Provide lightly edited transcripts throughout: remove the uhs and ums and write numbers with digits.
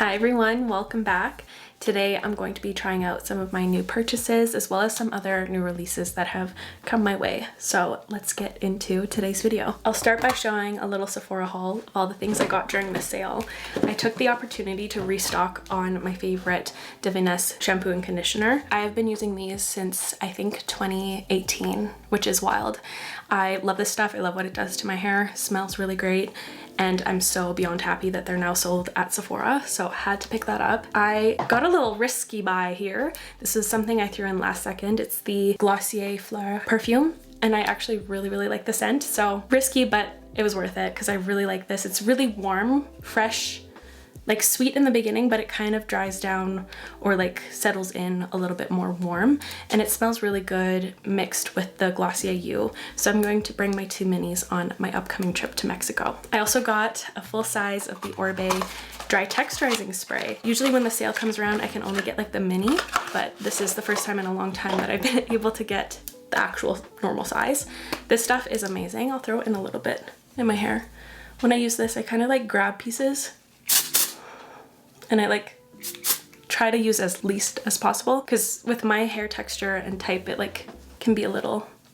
Hi everyone, welcome back. Today I'm going to be trying out some of my new purchases as well as some other new releases that have come my way. So let's get into today's video. I'll start by showing a little Sephora haul of all the things I got during the sale. I took the opportunity to restock on my favorite Davines shampoo and conditioner. I have been using these since I think 2018, which is wild. I love this stuff. I love what it does to my hair. It smells really great. And I'm so beyond happy that they're now sold at Sephora, so I had to pick that up. I got a little risky buy here. This is something I threw in last second. It's the Glossier Fleur perfume, and I actually really like the scent. So risky, but it was worth it because I really like this. It's really warm, fresh, like sweet in the beginning, but it kind of dries down or like settles in a little bit more warm, and it smells really good mixed with the Glossier U. So I'm going to bring my 2 minis on my upcoming trip to Mexico. I also got a full size of the Oribe dry texturizing spray. Usually when the sale comes around, I can only get like the mini, but this is the first time in a long time that I've been able to get the actual normal size. This stuff is amazing. I'll throw it in a little bit in my hair. When I use this, I kind of like grab pieces and I like try to use as least as possible, because with my hair texture and type, it like can be a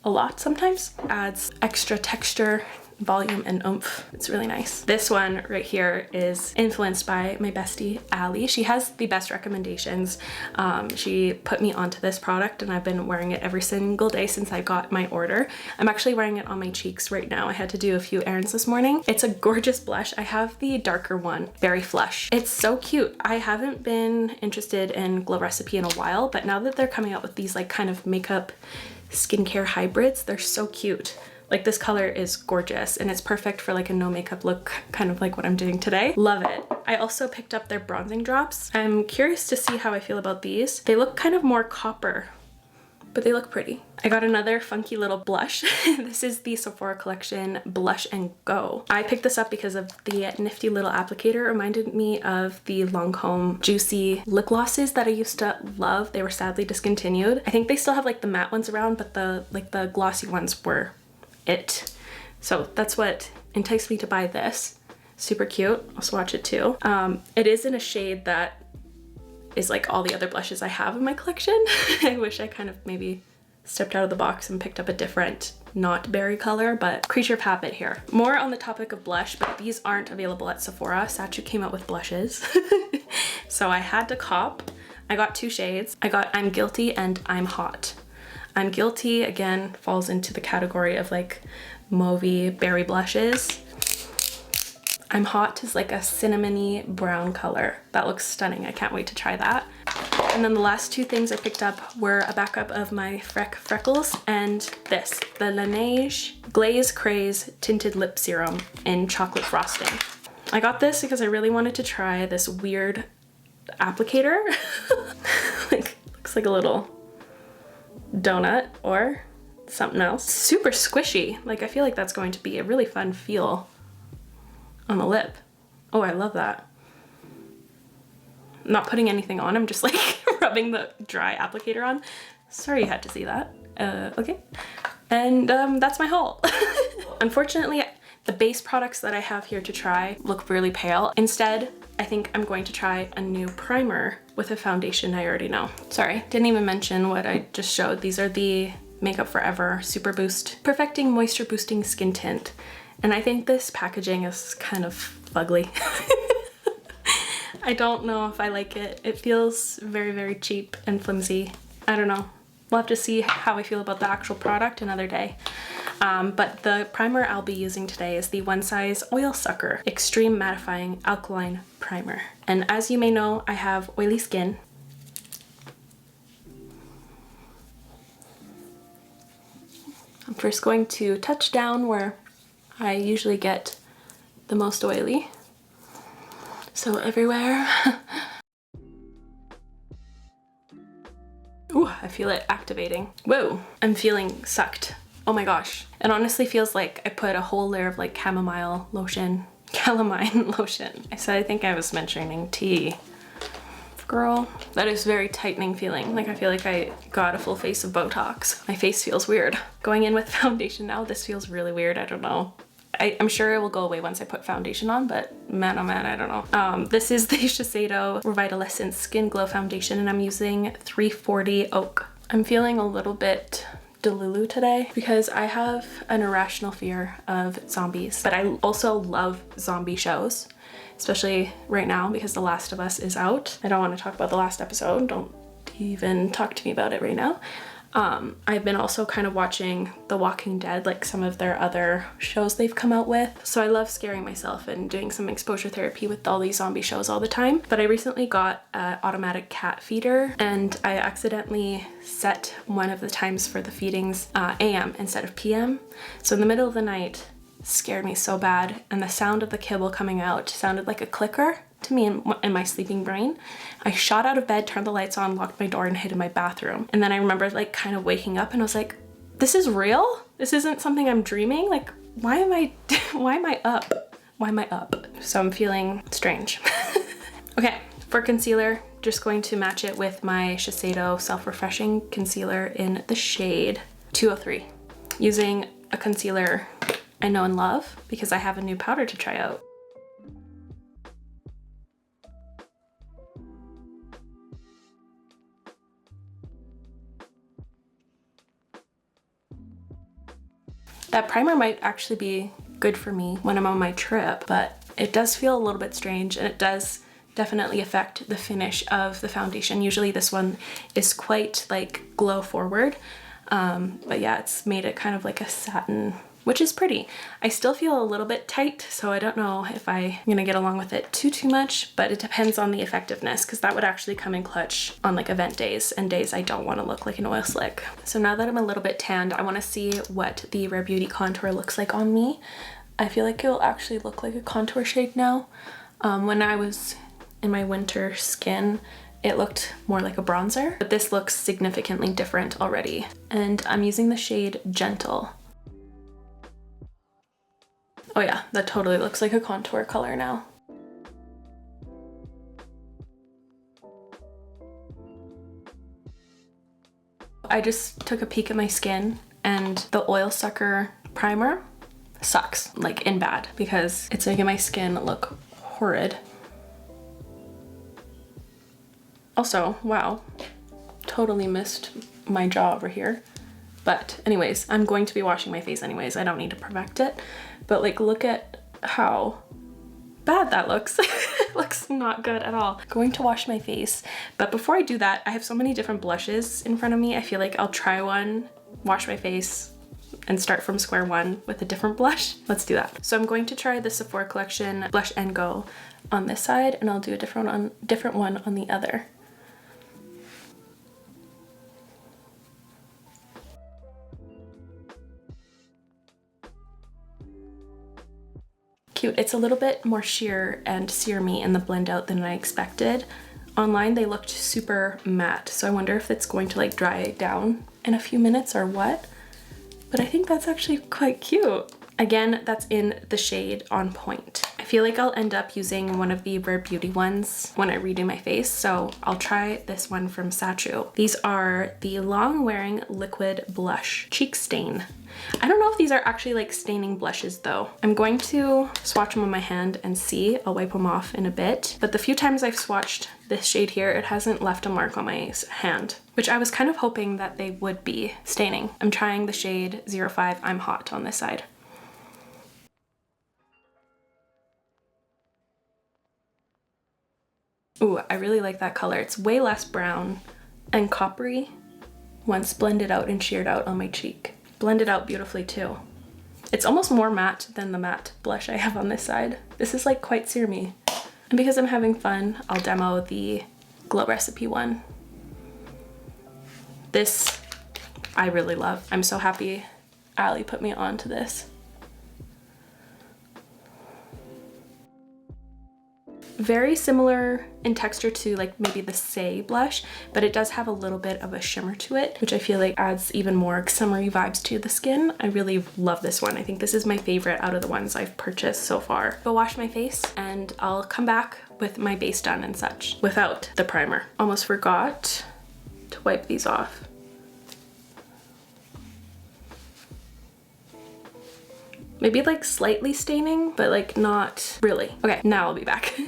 lot sometimes. Adds extra texture, volume, and oomph. It's really nice. This one right here is influenced by my bestie Ali. She has the best recommendations. She put me onto this product and I've been wearing it every single day since I got my order. I'm actually wearing it on my cheeks right now. I had to do a few errands this morning. It's a gorgeous blush. I have the darker one, Berry Flush. It's so cute. I haven't been interested in Glow Recipe in a while, but now that they're coming out with these like kind of makeup skincare hybrids, they're so cute. Like this color is gorgeous and it's perfect for like a no makeup look, kind of like what I'm doing today. Love it. I also picked up their bronzing drops. I'm curious to see how I feel about these. They look kind of more copper, but they look pretty. I got another funky little blush. This is the Sephora collection Blush and Go. I picked this up because of the nifty little applicator. It reminded me of the Lancome Juicy lip glosses that I used to love. They were sadly discontinued. I think they still have like the matte ones around, but the glossy ones were it. So that's what enticed me to buy this. Super cute. I'll swatch it too. It is in a shade that is like all the other blushes I have in my collection. I wish I kind of maybe stepped out of the box and picked up a different, not berry color, but creature of habit here. More on the topic of blush, but these aren't available at Sephora. Sachu came out with blushes. So I had to cop. I got 2 shades. I got I'm Guilty and I'm Hot. I'm Guilty, again, falls into the category of like mauvey berry blushes. I'm Hot is like a cinnamony brown color. That looks stunning. I can't wait to try that. And then the last 2 things I picked up were a backup of my freckles and this, the Laneige Glaze Craze Tinted Lip Serum in chocolate frosting. I got this because I really wanted to try this weird applicator. Like, looks like a little donut or something else. Super squishy. Like, I feel like that's going to be a really fun feel on the lip. Oh, I love that. I'm not putting anything on, I'm just like rubbing the dry applicator on. Sorry you had to see that. Okay. And that's my haul. Unfortunately, the base products that I have here to try look really pale. Instead, I think I'm going to try a new primer with a foundation I already know. Sorry, didn't even mention what I just showed. These are the Makeup Forever Super Boost Perfecting Moisture Boosting Skin Tint. And I think this packaging is kind of ugly. I don't know if I like it. It feels very cheap and flimsy. I don't know. We'll have to see how I feel about the actual product another day. But the primer I'll be using today is the One Size Oil Sucker Extreme Mattifying Alkaline Primer. And as you may know, I have oily skin. I'm first going to touch down where I usually get the most oily. So everywhere. Ooh, I feel it activating. Whoa, I'm feeling sucked. Oh my gosh. It honestly feels like I put a whole layer of like chamomile lotion. Calamine lotion. I said I think I was mentioning tea. Girl, that is very tightening feeling. Like I feel like I got a full face of Botox. My face feels weird. Going in with foundation now, this feels really weird. I don't know. I'm sure it will go away once I put foundation on, but man, oh man, I don't know. This is the Shiseido Revitalessence Skin Glow Foundation, and I'm using 340 Oak. I'm feeling a little bit Delulu today because I have an irrational fear of zombies, but I also love zombie shows, especially right now because The Last of Us is out. I don't want to talk about the last episode. Don't even talk to me about it right now. I've been also kind of watching The Walking Dead, like some of their other shows they've come out with. So I love scaring myself and doing some exposure therapy with all these zombie shows all the time. But I recently got an automatic cat feeder, and I accidentally set one of the times for the feedings AM instead of PM. So in the middle of the night, it scared me so bad, and the sound of the kibble coming out sounded like a clicker to me in my sleeping brain. I shot out of bed, turned the lights on, locked my door, and hid in my bathroom. And then I remember like kind of waking up and I was like, this is real? This isn't something I'm dreaming? Like, why am I up? Why am I up? So I'm feeling strange. Okay, for concealer, just going to match it with my Shiseido Self-Refreshing Concealer in the shade 203. Using a concealer I know and love because I have a new powder to try out. That primer might actually be good for me when I'm on my trip, but it does feel a little bit strange, and it does definitely affect the finish of the foundation. Usually this one is quite like glow forward, but yeah, it's made it kind of like a satin, which is pretty. I still feel a little bit tight, so I don't know if I'm gonna get along with it too much, but it depends on the effectiveness, because that would actually come in clutch on like event days and days I don't want to look like an oil slick. So now that I'm a little bit tanned, I want to see what the Rare Beauty contour looks like on me. I feel like it'll actually look like a contour shade now. When I was in my winter skin, it looked more like a bronzer, but this looks significantly different already. And I'm using the shade Gentle. Oh yeah, that totally looks like a contour color now. I just took a peek at my skin, and the Oil Sucker primer sucks, like in bad, because it's making my skin look horrid. Also, wow, totally missed my jaw over here. But anyways, I'm going to be washing my face anyways. I don't need to perfect it. But like, look at how bad that looks. It looks not good at all. Going to wash my face. But before I do that, I have so many different blushes in front of me. I feel like I'll try one, wash my face, and start from square one with a different blush. Let's do that. So I'm going to try the Sephora collection Blush and Go on this side, and I'll do a different one on the other. Cute. It's a little bit more sheer and serumy in the blend out than I expected. Online they looked super matte, so I wonder if it's going to like dry down in a few minutes or what. But I think that's actually quite cute. Again, that's in the shade On Point. I feel like I'll end up using one of the Rare Beauty ones when I redo my face, so I'll try this one from Sachu. These are the Long Wearing Liquid Blush Cheek Stain. I don't know if these are actually like staining blushes though. I'm going to swatch them on my hand and see. I'll wipe them off in a bit. But the few times I've swatched this shade here, it hasn't left a mark on my hand, which I was kind of hoping that they would be staining. I'm trying the shade 05 I'm Hot on this side. Ooh, I really like that color. It's way less brown and coppery once blended out and sheared out on my cheek. Blended out beautifully too. It's almost more matte than the matte blush I have on this side. This is like quite serumy. And because I'm having fun, I'll demo the Glow Recipe one. This I really love. I'm so happy Ali put me on to this. Very similar in texture to like maybe the Say blush, but it does have a little bit of a shimmer to it, which I feel like adds even more summery vibes to the skin. I really love this one. I think this is my favorite out of the ones I've purchased so far. Go wash my face and I'll come back with my base done and such without the primer. Almost forgot to wipe these off. Maybe like slightly staining, but like not really. Okay, now I'll be back.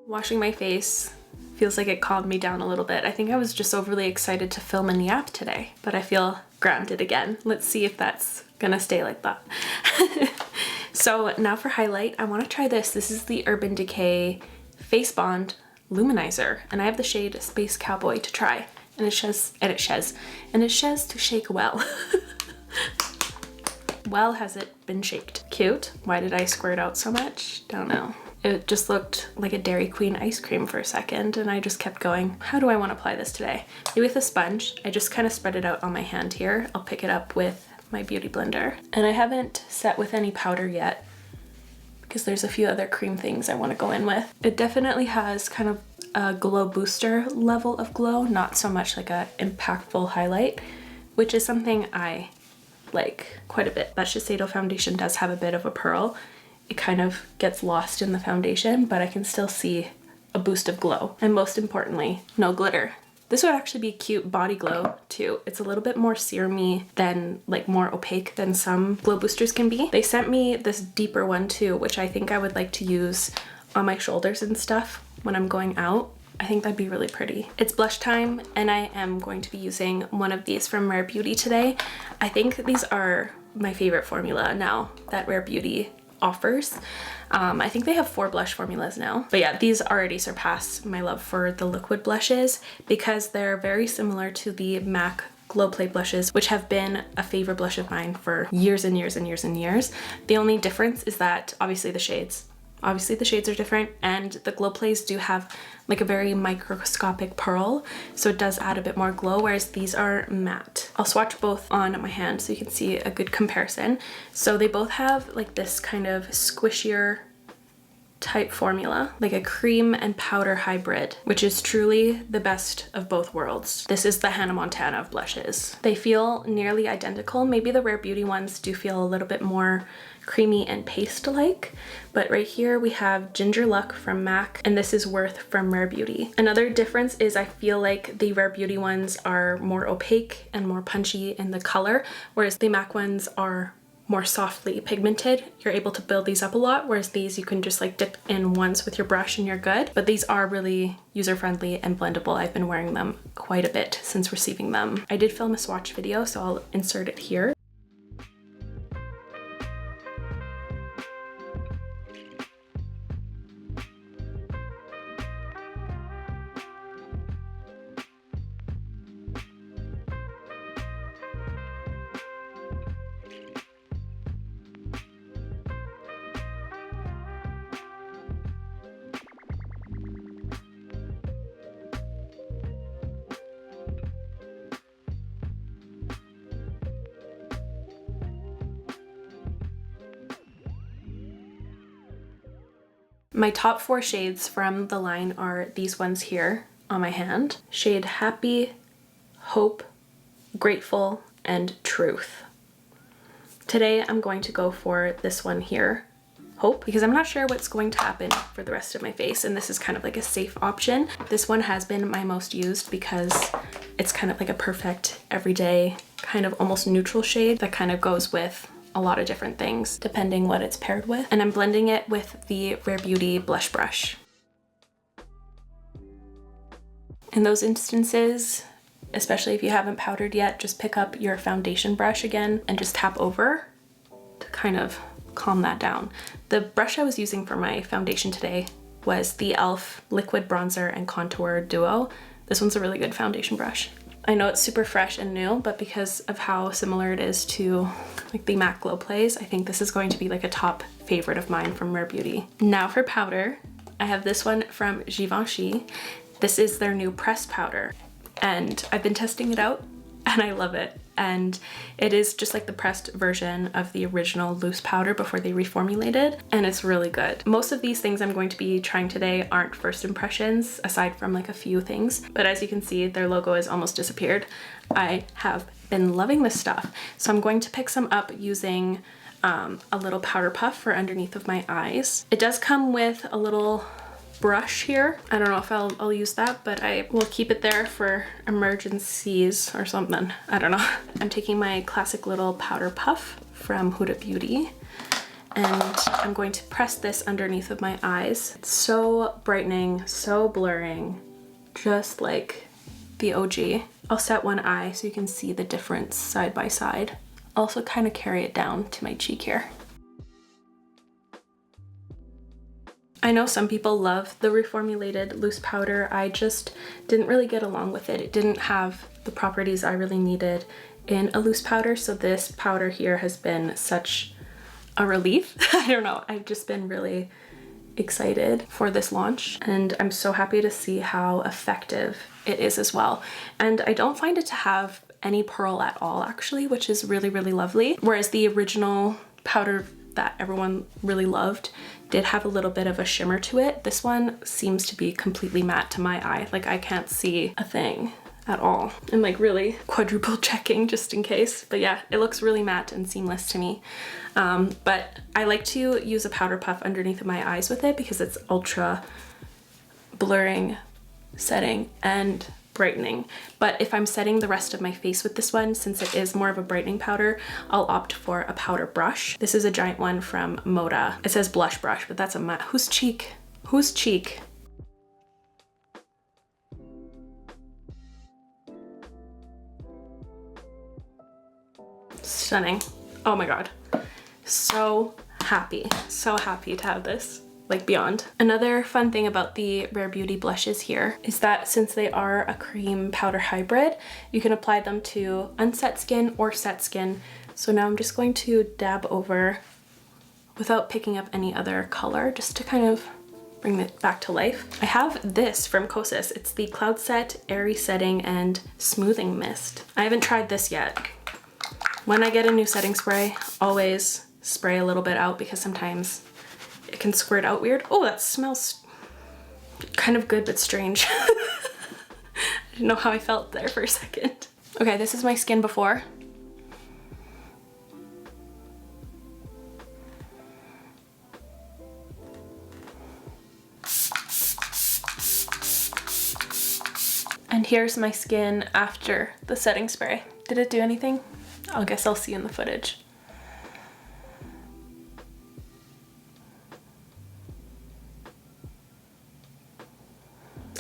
Washing my face feels like it calmed me down a little bit. I think I was just overly excited to film in the app today, but I feel grounded again. Let's see if that's gonna stay like that. So now for highlight, I want to try this. This is the Urban Decay Face Bond Luminizer, and I have the shade Space Cowboy to try, and it says to shake well. Well, has it been shaked? Cute. Why did I squirt out so much? Don't know. It just looked like a Dairy Queen ice cream for a second, and I just kept going, how do I want to apply this today? Maybe with a sponge. I just kind of spread it out on my hand here. I'll pick it up with my beauty blender. And I haven't set with any powder yet because there's a few other cream things I want to go in with. It definitely has kind of a glow booster level of glow, not so much like a impactful highlight, which is something I like quite a bit. That Shiseido foundation does have a bit of a pearl. It kind of gets lost in the foundation, but I can still see a boost of glow. And most importantly, no glitter. This would actually be a cute body glow too. It's a little bit more serum-y than, like, more opaque than some glow boosters can be. They sent me this deeper one too, which I think I would like to use on my shoulders and stuff when I'm going out. I think that'd be really pretty. It's blush time, and I am going to be using one of these from Rare Beauty today. I think these are my favorite formula now that Rare Beauty offers. I think they have 4 blush formulas now, but yeah, these already surpass my love for the liquid blushes because they're very similar to the MAC Glow Play blushes, which have been a favorite blush of mine for years and years and years and years. The only difference is that obviously the shades are different, and the Glow Plays do have like a very microscopic pearl, so it does add a bit more glow, whereas these are matte. I'll swatch both on my hand so you can see a good comparison. So they both have like this kind of squishier type formula, like a cream and powder hybrid, which is truly the best of both worlds. This is the Hannah Montana of blushes. They feel nearly identical. Maybe the Rare Beauty ones do feel a little bit more creamy and paste-like, but right here we have Ginger Luck from MAC, and this is Worth from Rare Beauty. Another difference is I feel like the Rare Beauty ones are more opaque and more punchy in the color, whereas the MAC ones are more softly pigmented. You're able to build these up a lot, whereas these you can just like dip in once with your brush and you're good. But these are really user-friendly and blendable. I've been wearing them quite a bit since receiving them. I did film a swatch video, so I'll insert it here. My top 4 shades from the line are these ones here on my hand. Shade Happy, Hope, Grateful, and Truth. Today I'm going to go for this one here, Hope, because I'm not sure what's going to happen for the rest of my face, and this is kind of like a safe option. This one has been my most used because it's kind of like a perfect everyday kind of almost neutral shade that kind of goes with a lot of different things depending what it's paired with. And I'm blending it with the Rare Beauty blush brush. In those instances, especially if you haven't powdered yet, just pick up your foundation brush again and just tap over to kind of calm that down. The brush I was using for my foundation today was the e.l.f. Liquid Bronzer and Contour Duo. This one's a really good foundation brush. I know it's super fresh and new, but because of how similar it is to like the MAC Glow Plays, I think this is going to be like a top favorite of mine from Rare Beauty. Now for powder, I have this one from Givenchy. This is their new pressed powder, and I've been testing it out and I love it. And it is just like the pressed version of the original loose powder before they reformulated, and it's really good. Most of these things I'm going to be trying today aren't first impressions, aside from like a few things, but as you can see, their logo has almost disappeared. I have been loving this stuff, so I'm going to pick some up using a little powder puff for underneath of my eyes. It does come with a little brush here. I don't know if I'll use that, but I will keep it there for emergencies or something. I don't know. I'm taking my classic little powder puff from Huda Beauty, and I'm going to press this underneath of my eyes. It's so brightening, so blurring, just like the OG. I'll set one eye so you can see the difference side by side. Also kind of carry it down to my cheek here. I know some people love the reformulated loose powder. I just didn't really get along with it. It didn't have the properties I really needed in a loose powder, so this powder here has been such a relief. I don't know, I've just been really excited for this launch, and I'm so happy to see how effective it is as well. And I don't find it to have any pearl at all actually, which is really, really lovely. Whereas the original powder that everyone really loved did have a little bit of a shimmer to it. This one seems to be completely matte to my eye. Like I can't see a thing at all. I'm like really quadruple checking just in case. But yeah, it looks really matte and seamless to me. But I like to use a powder puff underneath of my eyes with it because it's ultra blurring, setting, and brightening. But if I'm setting the rest of my face with this one, since it is more of a brightening powder, I'll opt for a powder brush. This is a giant one from Moda. It says blush brush, but that's a matte. Whose cheek? Whose cheek? Stunning. Oh my god. So happy to have this. Like beyond. Another fun thing about the Rare Beauty blushes here is that since they are a cream powder hybrid, you can apply them to unset skin or set skin. So now I'm just going to dab over without picking up any other color, just to kind of bring it back to life. I have this from Kosas. It's the Cloud Set Airy Setting and Smoothing Mist. I haven't tried this yet. When I get a new setting spray, always spray a little bit out because sometimes it can squirt out weird. Oh, that smells kind of good but strange. I didn't know how I felt there for a second. Okay, this is my skin before. And here's my skin after the setting spray. Did it do anything? I guess I'll see in the footage.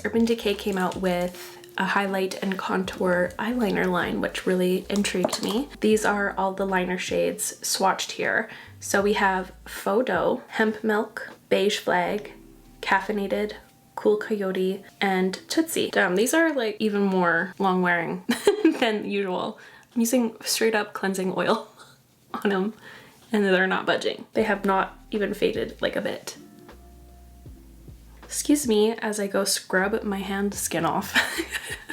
Urban Decay came out with a highlight and contour eyeliner line, which really intrigued me. These are all the liner shades swatched here. So we have Photo, Hemp Milk, Beige Flag, Caffeinated, Cool Coyote, and Tootsie. Damn, these are like even more long wearing than usual. I'm using straight up cleansing oil on them and they're not budging. They have not even faded like a bit. Excuse me as I go scrub my hand skin off.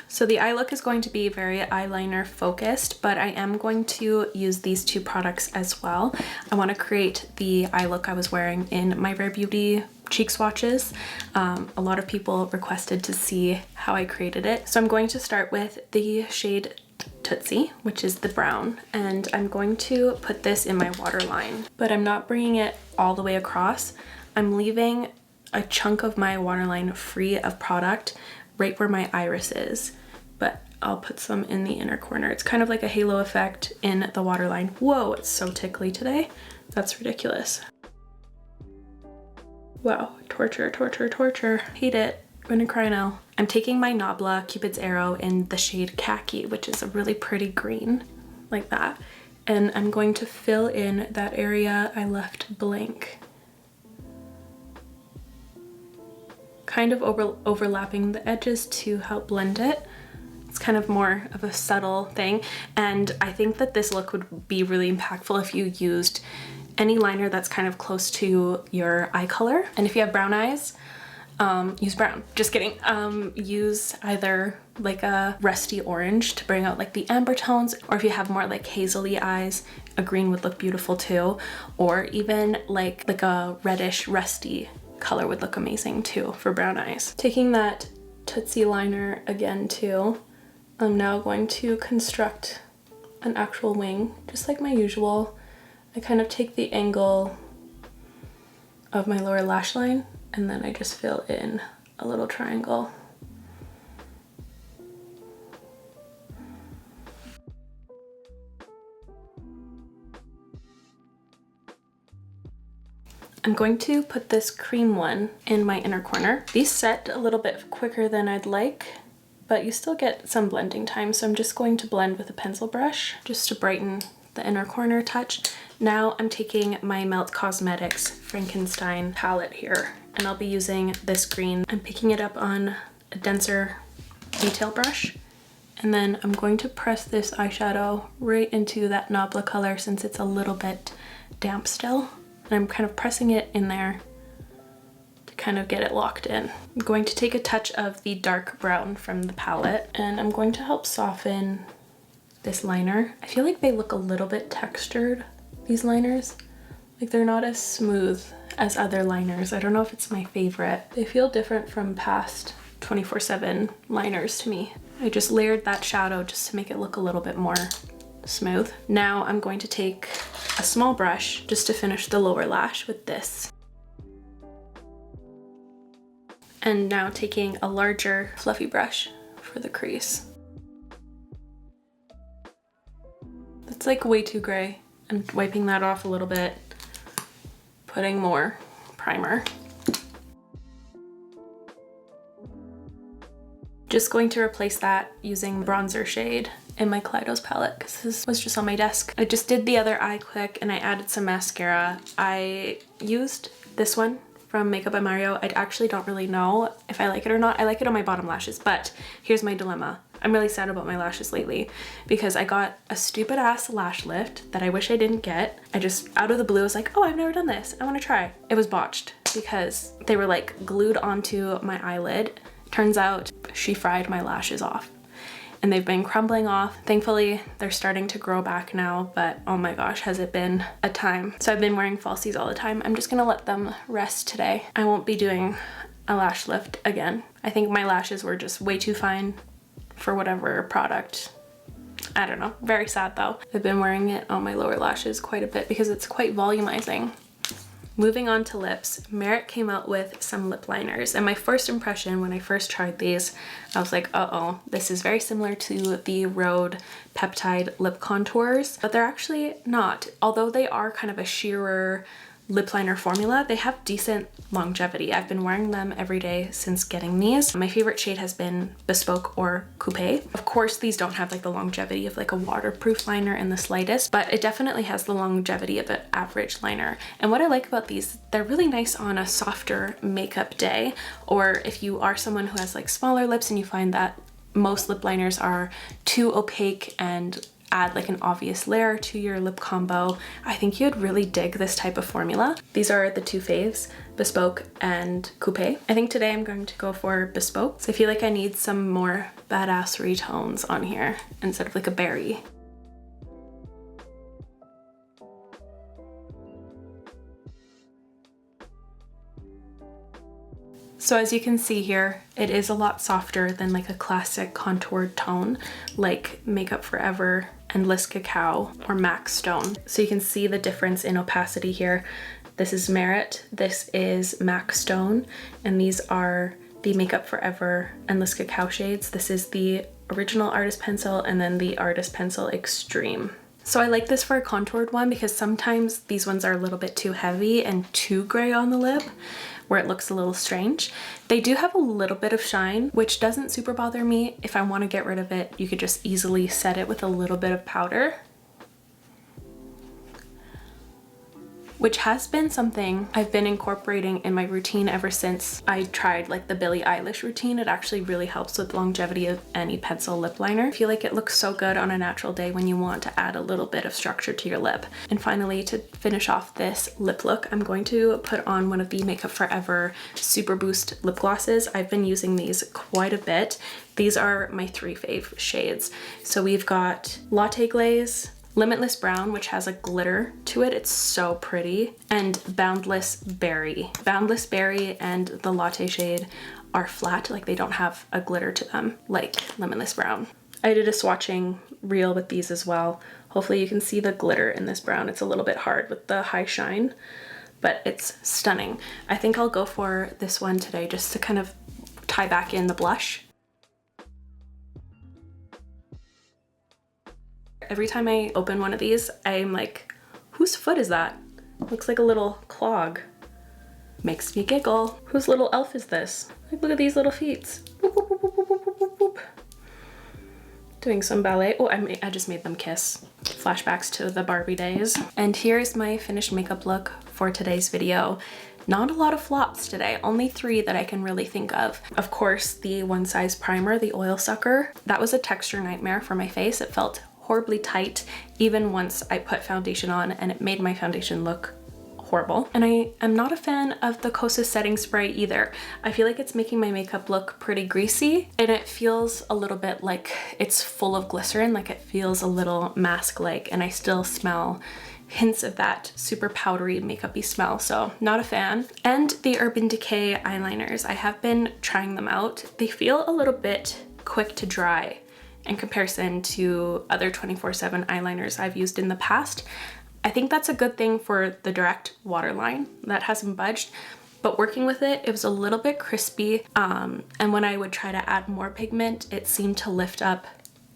So the eye look is going to be very eyeliner focused, but I am going to use these two products as well. I want to create the eye look I was wearing in my Rare Beauty cheek swatches. A lot of people requested to see how I created it. So I'm going to start with the shade Tootsie, which is the brown, and I'm going to put this in my waterline, but I'm not bringing it all the way across. I'm leaving a chunk of my waterline free of product right where my iris is, but I'll put some in the inner corner. It's kind of like a halo effect in the waterline. Whoa, it's so tickly today. That's ridiculous. Wow, torture, torture, torture. Hate it. I'm gonna cry now. I'm taking my Nabla Cupid's Arrow in the shade Khaki, which is a really pretty green, like that. And I'm going to fill in that area I left blank. Kind of overlapping the edges to help blend it. It's kind of more of a subtle thing. And I think that this look would be really impactful if you used any liner that's kind of close to your eye color. And if you have brown eyes, use brown. Just kidding. Use either like a rusty orange to bring out like the amber tones, or if you have more like hazily eyes, a green would look beautiful too. Or even like a reddish rusty color would look amazing too for brown eyes. Taking that Tootsie liner again too, I'm now going to construct an actual wing, just like my usual. I kind of take the angle of my lower lash line and then I just fill in a little triangle. I'm going to put this cream one in my inner corner. These set a little bit quicker than I'd like, but you still get some blending time. So I'm just going to blend with a pencil brush just to brighten the inner corner touch. Now I'm taking my Melt Cosmetics Frankenstein palette here, and I'll be using this green. I'm picking it up on a denser detail brush, and then I'm going to press this eyeshadow right into that Nabla color since it's a little bit damp still. And I'm kind of pressing it in there to kind of get it locked in. I'm going to take a touch of the dark brown from the palette, and I'm going to help soften this liner. I feel like they look a little bit textured, these liners. Like they're not as smooth as other liners. I don't know if it's my favorite. They feel different from past 24/7 liners to me. I just layered that shadow just to make it look a little bit more smooth. Now I'm going to take a small brush just to finish the lower lash with this. And now taking a larger fluffy brush for the crease. It's like way too gray, and wiping that off a little bit, putting more primer. Just going to replace that using bronzer shade in my Kaleidos palette because this was just on my desk. I just did the other eye quick and I added some mascara. I used this one from Makeup by Mario. I actually don't really know if I like it or not. I like it on my bottom lashes, but here's my dilemma. I'm really sad about my lashes lately because I got a stupid ass lash lift that I wish I didn't get. I just out of the blue was like, oh, I've never done this. I want to try. It was botched because they were like glued onto my eyelid. Turns out she fried my lashes off and they've been crumbling off. Thankfully, they're starting to grow back now, but oh my gosh, has it been a time. So I've been wearing falsies all the time. I'm just gonna let them rest today. I won't be doing a lash lift again. I think my lashes were just way too fine for whatever product. I don't know, very sad though. I've been wearing it on my lower lashes quite a bit because it's quite volumizing. Moving on to lips, Merit came out with some lip liners, and my first impression when I first tried these, I was like, uh-oh, this is very similar to the Rhode Peptide lip contours, but they're actually not. Although they are kind of a sheerer lip liner formula, they have decent longevity. I've been wearing them every day since getting these. My favorite shade has been Bespoke or Coupe. Of course, these don't have like the longevity of like a waterproof liner in the slightest, but it definitely has the longevity of an average liner. And what I like about these, they're really nice on a softer makeup day, or if you are someone who has like smaller lips and you find that most lip liners are too opaque and add like an obvious layer to your lip combo, I think you'd really dig this type of formula. These are the two faves, Bespoke and Coupe. I think today I'm going to go for Bespoke. So I feel like I need some more badassery tones on here instead of like a berry. So as you can see here, it is a lot softer than like a classic contoured tone like Makeup Forever, Endless Cacao, or MAC Stone. So you can see the difference in opacity here. This is Merit, this is MAC Stone, and these are the Makeup Forever Endless Cacao shades. This is the original Artist Pencil and then the Artist Pencil Extreme. So I like this for a contoured one because sometimes these ones are a little bit too heavy and too gray on the lip, where it looks a little strange. They do have a little bit of shine, which doesn't super bother me. If I want to get rid of it, you could just easily set it with a little bit of powder, which has been something I've been incorporating in my routine ever since I tried like the Billie Eilish routine. It actually really helps with longevity of any pencil lip liner. I feel like it looks so good on a natural day when you want to add a little bit of structure to your lip. And finally, to finish off this lip look, I'm going to put on one of the Makeup Forever Super Boost lip glosses. I've been using these quite a bit. These are my three fave shades. So we've got Latte Glaze, Limitless Brown, which has a glitter to it, it's so pretty, and Boundless Berry. Boundless Berry and the Latte shade are flat, like they don't have a glitter to them like Limitless Brown. I did a swatching reel with these as well. Hopefully you can see the glitter in this brown. It's a little bit hard with the high shine, but it's stunning. I think I'll go for this one today just to kind of tie back in the blush. Every time I open one of these, I'm like, whose foot is that? Looks like a little clog. Makes me giggle. Whose little elf is this? Like, look at these little feet. Boop, boop, boop, boop, boop, boop, boop, boop. Doing some ballet. Oh, I just made them kiss. Flashbacks to the Barbie days. And here's my finished makeup look for today's video. Not a lot of flops today, only 3 that I can really think of. Of course, the One Size primer, the oil sucker, that was a texture nightmare for my face. It felt horribly tight even once I put foundation on, and it made my foundation look horrible. And I am not a fan of the Kosas setting spray either. I feel like it's making my makeup look pretty greasy, and it feels a little bit like it's full of glycerin, like it feels a little mask-like, and I still smell hints of that super powdery makeup-y smell, so not a fan. And the Urban Decay eyeliners, I have been trying them out. They feel a little bit quick to dry in comparison to other 24/7 eyeliners I've used in the past. I think that's a good thing for the direct waterline. That hasn't budged, but working with it, it was a little bit crispy. And when I would try to add more pigment, it seemed to lift up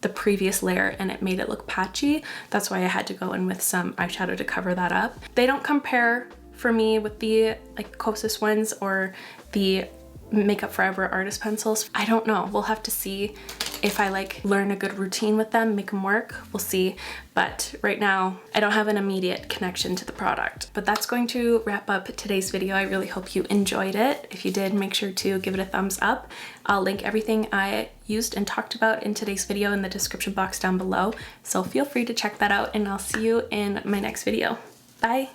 the previous layer and it made it look patchy. That's why I had to go in with some eyeshadow to cover that up. They don't compare for me with the like Kosas ones or the Makeup Forever artist pencils. I don't know. We'll have to see if I like learn a good routine with them, make them work. We'll see. But right now, I don't have an immediate connection to the product. But that's going to wrap up today's video. I really hope you enjoyed it. If you did, make sure to give it a thumbs up. I'll link everything I used and talked about in today's video in the description box down below. So feel free to check that out, and I'll see you in my next video. Bye.